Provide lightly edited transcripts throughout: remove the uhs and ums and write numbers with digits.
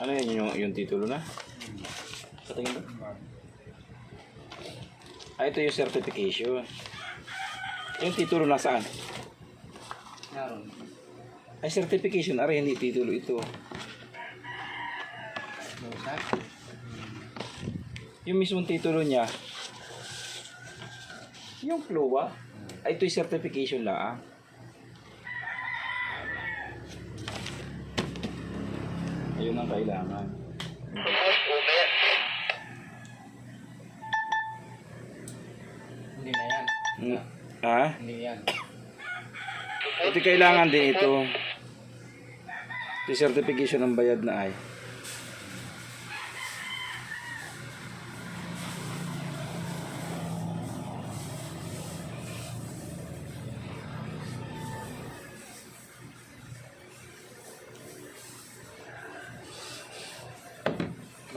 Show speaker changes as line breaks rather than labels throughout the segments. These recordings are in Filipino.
Ano yan, yung titulo na? Sa tingin ba? Ito yung certification. Yung titulo nasaan?
Naroon.
Ay, certification. Aray, hindi titulo ito. Yung mismong titulo niya, yung PLUA, ay ito yung certification lang. Ayun ang kailangan.
Hindi na yan.
Ha?
Hindi yan.
Ito kailangan din ito. Ito yung certification ng bayad na ay.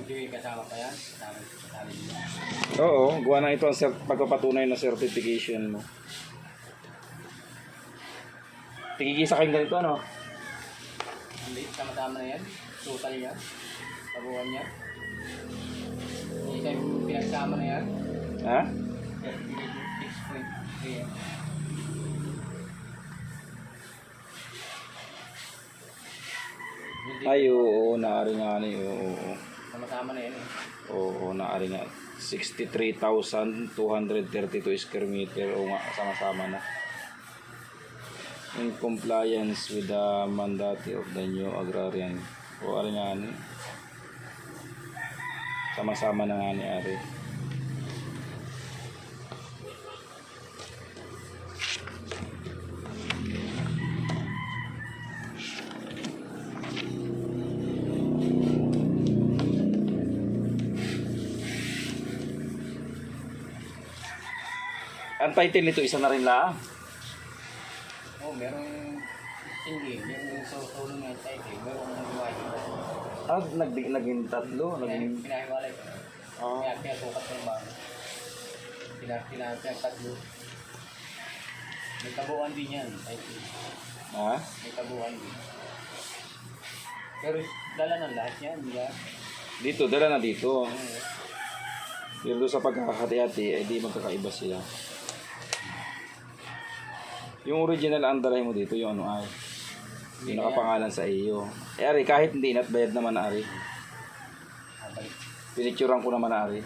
Hindi kasama pa yan. Kasama niya.
Oo, gawa na ito ang pagpapatunay na certification mo. Tigigisa kayong ganito, ano?
Hindi, sama-sama na yan. Total yan. Tabuhan niya. Hindi siya pinagsama na yan.
Ha?
6.3 yan.
Ay, oo, naari nga ni, oo.
Sama-sama na yan eh.
Oo, naari nga. 63,232 square meter. Oo nga, sama-sama na. In compliance with the mandate of the new agrarian. O, ari nga ni. Sama-sama na nga ni Ari. Ang title nito, isa na rin lang.
Oh, merong hindi. Yung solo na tayo eh. Merong nagawa dito.
Ah, naging tatlo.
Pinahiwalay ko.
Ah.
Kaya pinasukat ko ng bago. Pinagtatlo. May tabuan din yan.
Ha?
May tabuan din. Pero dala ng lahat yan. Hindi.
Dito, dala na dito. Pero doon sa pagkakati-hati, ay di magkakaiba sila. Yung original ang dalahin mo dito, yung ano ay. Yung nakapangalan sa iyo. Eh, Ari, kahit hindi ina't bayad naman na Ari. Pinicturean ko naman na Ari.